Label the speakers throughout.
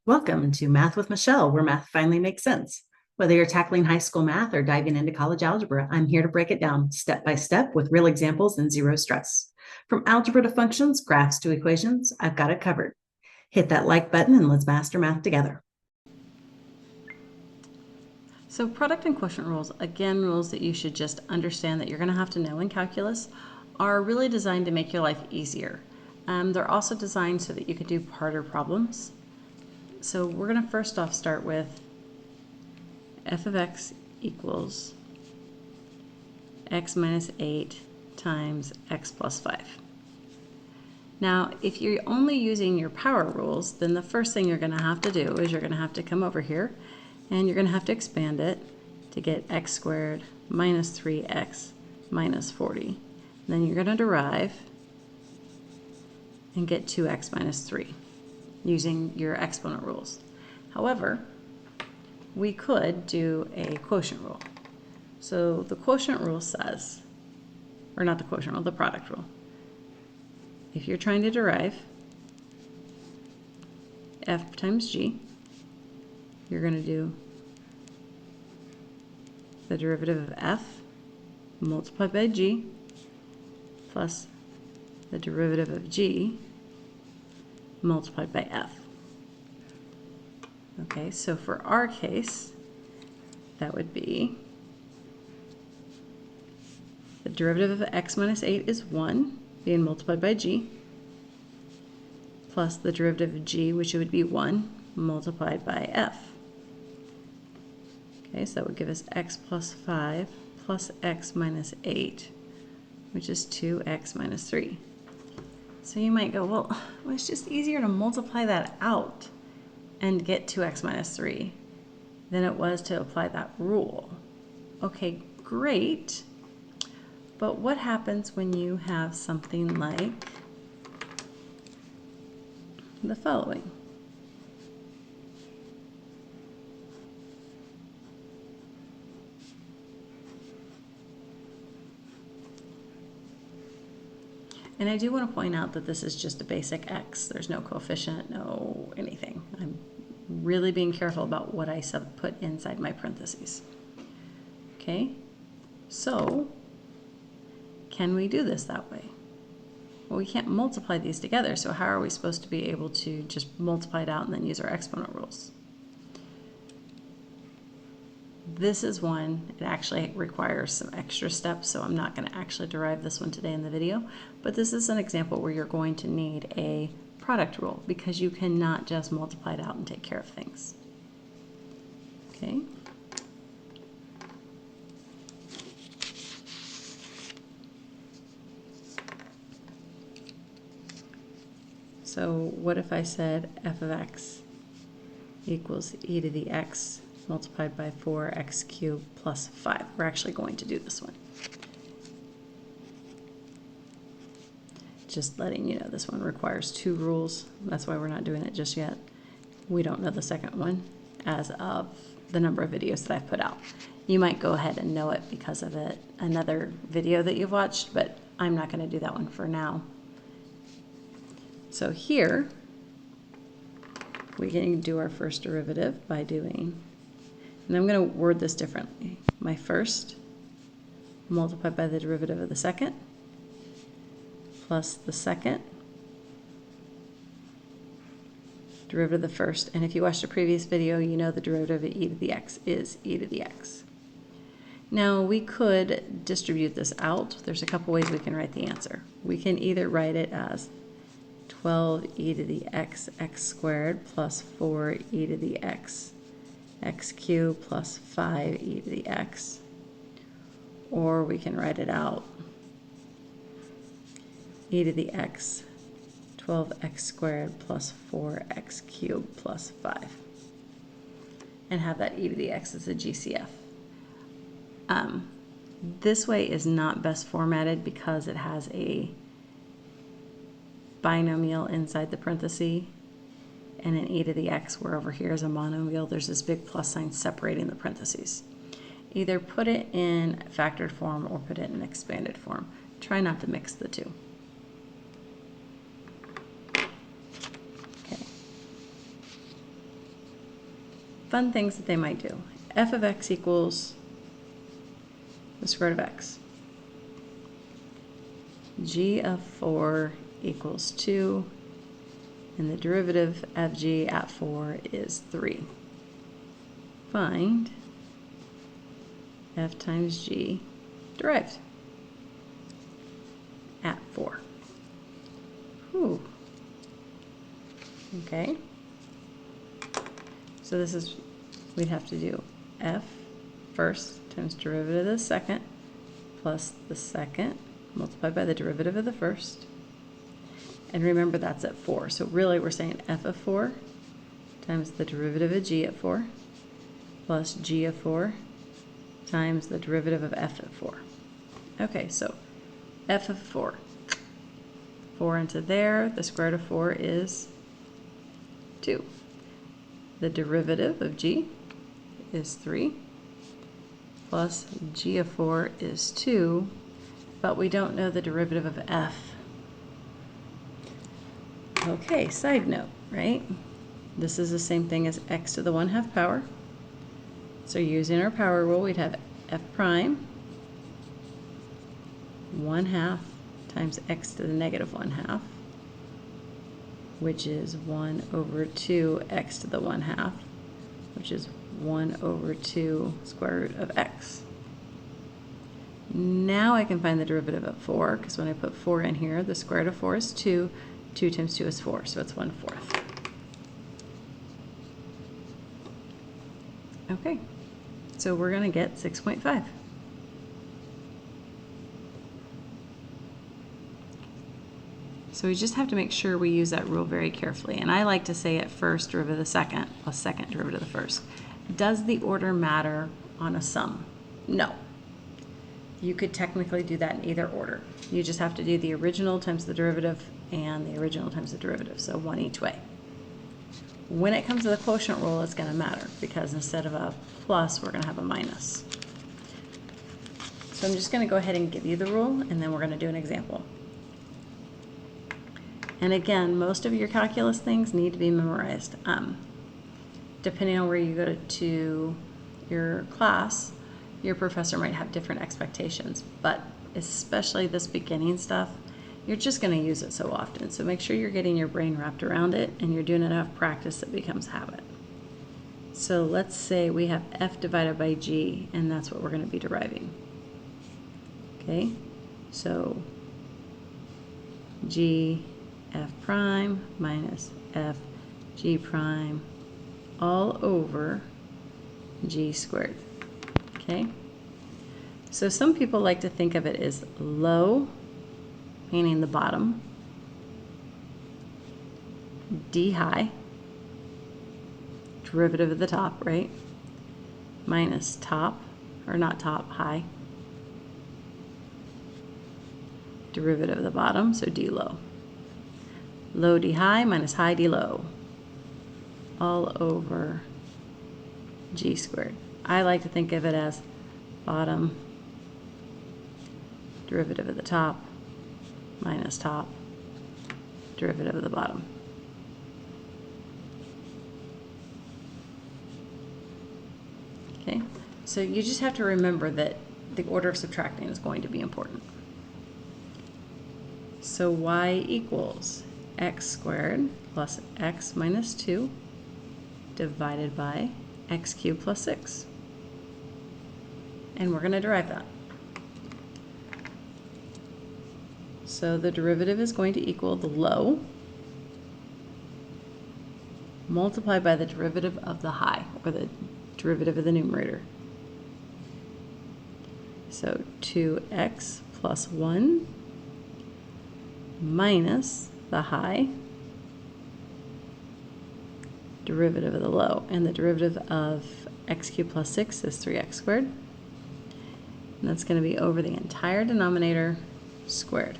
Speaker 1: Welcome to Math with Michelle, where math finally makes sense. Whether you're tackling high school math or diving into college algebra, I'm here to break it down step by step with real examples and zero stress. From algebra to functions, graphs to equations, I've got it covered. Hit that like button and let's master math together.
Speaker 2: So product and quotient rules, again, rules that you should just understand that you're going to have to know in calculus, are really designed to make your life easier. They're also designed so that you can do harder problems. So we're going to first off start with f of x equals x minus 8 times x plus 5. Now, if you're only using your power rules, then the first thing you're going to have to do is you're going to have to come over here and you're going to have to expand it to get x squared minus 3x minus 40. And then you're going to derive and get 2x minus 3 using your exponent rules. However, we could do a quotient rule. So the quotient rule says, or not the quotient rule, the product rule. If you're trying to derive f times g, you're going to do the derivative of f multiplied by g plus the derivative of g multiplied by f. Okay, so for our case, that would be the derivative of x minus 8 is 1, being multiplied by g, plus the derivative of g, which would be 1, multiplied by f. Okay, so that would give us x plus 5 plus x minus 8, which is 2x minus 3. So you might go, well, it's just easier to multiply that out and get 2x minus 3 than it was to apply that rule. Okay, great. But what happens when you have something like the following? And I do want to point out that this is just a basic x. There's no coefficient, no anything. I'm really being careful about what I put inside my parentheses. Okay, so can we do this that way? Well, we can't multiply these together, so how are we supposed to be able to just multiply it out and then use our exponent rules? This is one, it actually requires some extra steps, so I'm not going to actually derive this one today in the video, but this is an example where you're going to need a product rule because you cannot just multiply it out and take care of things. Okay. So what if I said f of x equals e to the x multiplied by 4x cubed plus 5. We're actually going to do this one. Just letting you know this one requires 2 rules. That's why we're not doing it just yet. We don't know the second one as of the number of videos that I've put out. You might go ahead and know it because of another video that you've watched, but I'm not going to do that one for now. So here, we can do our first derivative by doing, and I'm going to word this differently. My first multiplied by the derivative of the second plus the second derivative of the first. And if you watched a previous video, you know the derivative of e to the x is e to the x. Now we could distribute this out. There's a couple ways we can write the answer. We can either write it as 12e to the x squared plus 4e to the x cubed plus 5e to the x, or we can write it out e to the x 12x squared plus 4x cubed plus 5 and have that e to the x as a GCF. This way is not best formatted because it has a binomial inside the parenthesis and an e to the x, where over here is a monomial. There's this big plus sign separating the parentheses. Either put it in factored form or put it in expanded form. Try not to mix the two. Okay. fun things that they might do. F of x equals the square root of x. G of 4 equals 2, and the derivative of g at 4 is 3. Find f times g derived at 4. Whew. Okay. So this is, we'd have to do f first times derivative of the second plus the second multiplied by the derivative of the first. And remember that's at 4. So really we're saying f of 4 times the derivative of g at 4 plus g of 4 times the derivative of f of 4. Okay, so f of 4. 4 into there, the square root of 4 is 2. The derivative of g is 3 plus g of 4 is 2, but we don't know the derivative of f. Okay, side note, right? This is the same thing as x to the 1/2 power. So using our power rule, we'd have f prime 1/2 times x to the negative 1/2, which is 1 over 2 x to the 1/2, which is 1 over 2 square root of x. Now I can find the derivative of 4, because when I put 4 in here, the square root of 4 is 2. 2 times 2 is 4, so it's 1/4. Okay, so we're going to get 6.5. So we just have to make sure we use that rule very carefully. And I like to say at first derivative of the second plus second derivative of the first. Does the order matter on a sum? No. You could technically do that in either order. You just have to do the original times the derivative and the original times the derivative, so one each way. When it comes to the quotient rule, it's going to matter because instead of a plus, we're going to have a minus. So I'm just going to go ahead and give you the rule, and then we're going to do an example. And again, most of your calculus things need to be memorized. Depending on where you go to your class, your professor might have different expectations, but especially this beginning stuff, you're just going to use it so often. So make sure you're getting your brain wrapped around it and you're doing enough practice that it becomes habit. So let's say we have f divided by g, and that's what we're going to be deriving. Okay, so g f prime minus f g prime all over g squared. Okay, so some people like to think of it as low, meaning the bottom, d high, derivative of the top, right, minus top, or not top, high, derivative of the bottom, so d low. Low d high minus high d low, all over g squared. I like to think of it as bottom, derivative of the top, minus top, derivative of the bottom. Okay, so you just have to remember that the order of subtracting is going to be important. So y equals x squared plus x minus 2 divided by x cubed plus 6. And we're going to derive that. So the derivative is going to equal the low multiplied by the derivative of the high, or the derivative of the numerator. So 2x plus 1 minus the high, derivative of the low, and the derivative of x cubed plus 6 is 3x squared. And that's going to be over the entire denominator squared.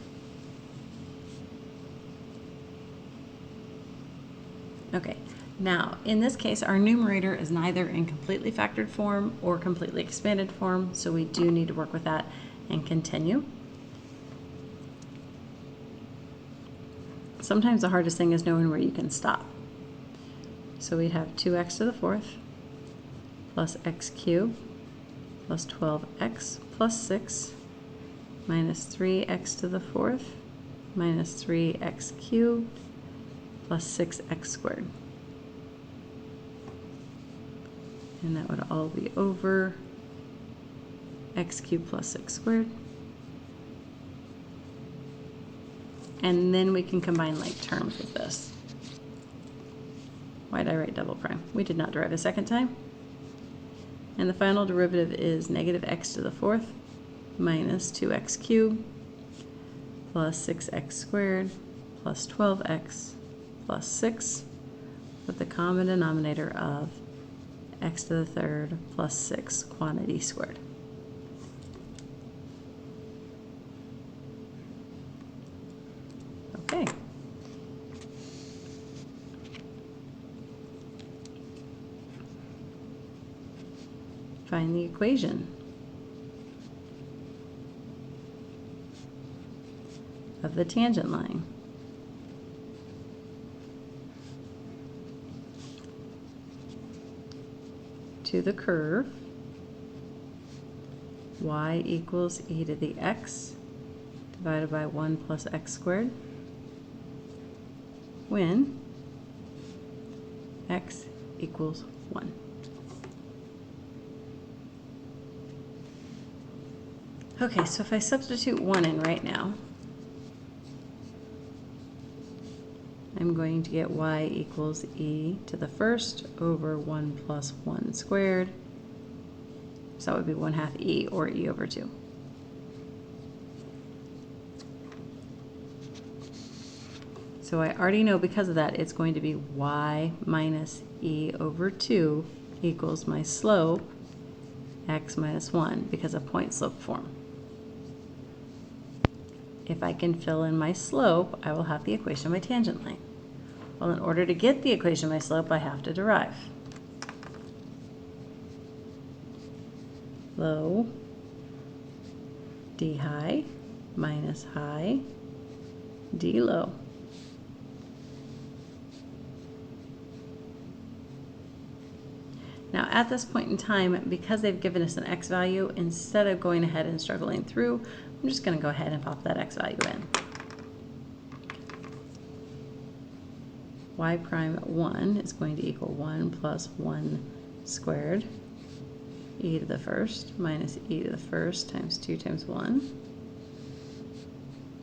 Speaker 2: Okay, now in this case our numerator is neither in completely factored form or completely expanded form, so we do need to work with that and continue. Sometimes the hardest thing is knowing where you can stop. So we'd have 2x to the 4th plus x cubed plus 12x plus 6 minus 3x to the fourth minus 3x cubed plus 6x squared. And that would all be over x cubed plus 6 squared. And then we can combine like terms with this. Why did I write double prime? We did not derive a second time. And the final derivative is negative x to the fourth minus 2x cubed plus 6x squared plus 12x plus 6 with the common denominator of x to the third plus 6 quantity squared. Okay. Find the equation of the tangent line. To the curve y equals e to the x divided by 1 plus x squared when x equals 1. Okay, so if I substitute 1 in right now, I'm going to get y equals e to the first over 1 plus 1 squared. So that would be 1/2 e, or e over 2. So I already know because of that it's going to be y minus e over 2 equals my slope, x minus 1, because of point slope form. If I can fill in my slope, I will have the equation of my tangent line. Well, in order to get the equation of my slope, I have to derive. Low d high minus high d low. Now at this point in time, because they've given us an x value, instead of going ahead and struggling through, I'm just going to go ahead and pop that x value in. Y prime 1 is going to equal 1 plus 1 squared e to the first minus e to the first times 2 times 1.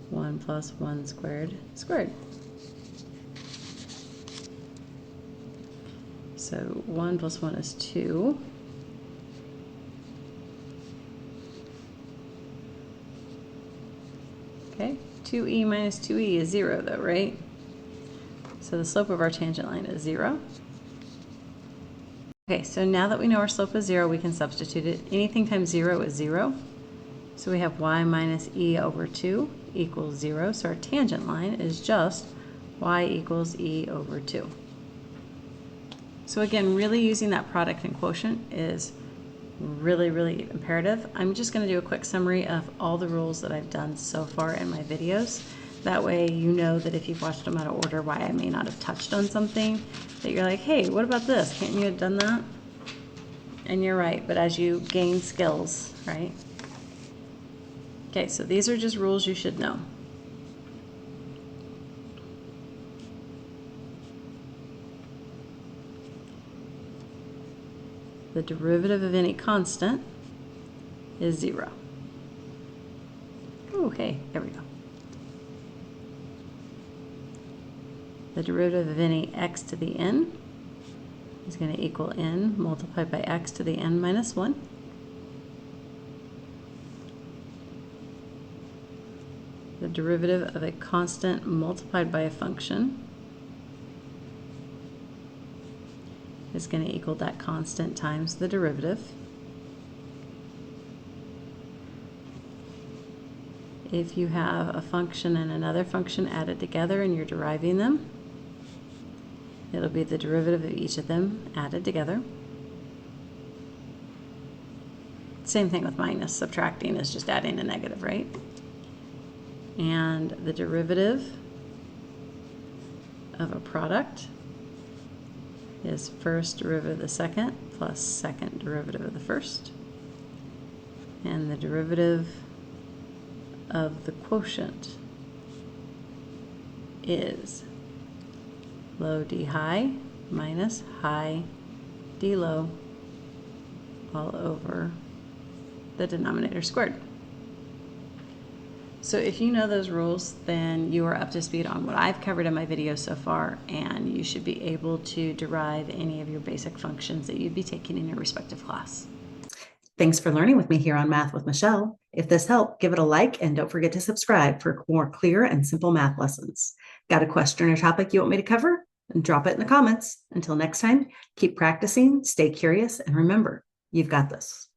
Speaker 2: 1 plus 1 squared squared. So 1 plus 1 is 2. Okay, 2e minus 2e is 0 though, right? So the slope of our tangent line is 0. Okay, so now that we know our slope is 0, we can substitute it. Anything times 0 is 0. So we have y minus e over 2 equals 0. So our tangent line is just y equals e over 2. So again, really using that product and quotient is really, really imperative. I'm just going to do a quick summary of all the rules that I've done so far in my videos. That way you know that if you've watched them out of order, why I may not have touched on something, that you're like, hey, what about this? Can't you have done that? And you're right, but as you gain skills, right? Okay, so these are just rules you should know. The derivative of any constant is 0. Okay, there we go. The derivative of any x to the n is going to equal n multiplied by x to the n minus 1. The derivative of a constant multiplied by a function is going to equal that constant times the derivative. If you have a function and another function added together and you're deriving them, it'll be the derivative of each of them added together. Same thing with minus. Subtracting is just adding a negative, right? And the derivative of a product is first derivative of the second plus second derivative of the first. And the derivative of the quotient is low d high minus high d low all over the denominator squared. So if you know those rules, then you are up to speed on what I've covered in my videos so far, and you should be able to derive any of your basic functions that you'd be taking in your respective class.
Speaker 1: Thanks for learning with me here on Math with Michelle. If this helped, give it a like and don't forget to subscribe for more clear and simple math lessons. Got a question or topic you want me to cover? And drop it in the comments. Until next time, keep practicing, stay curious, and remember, you've got this.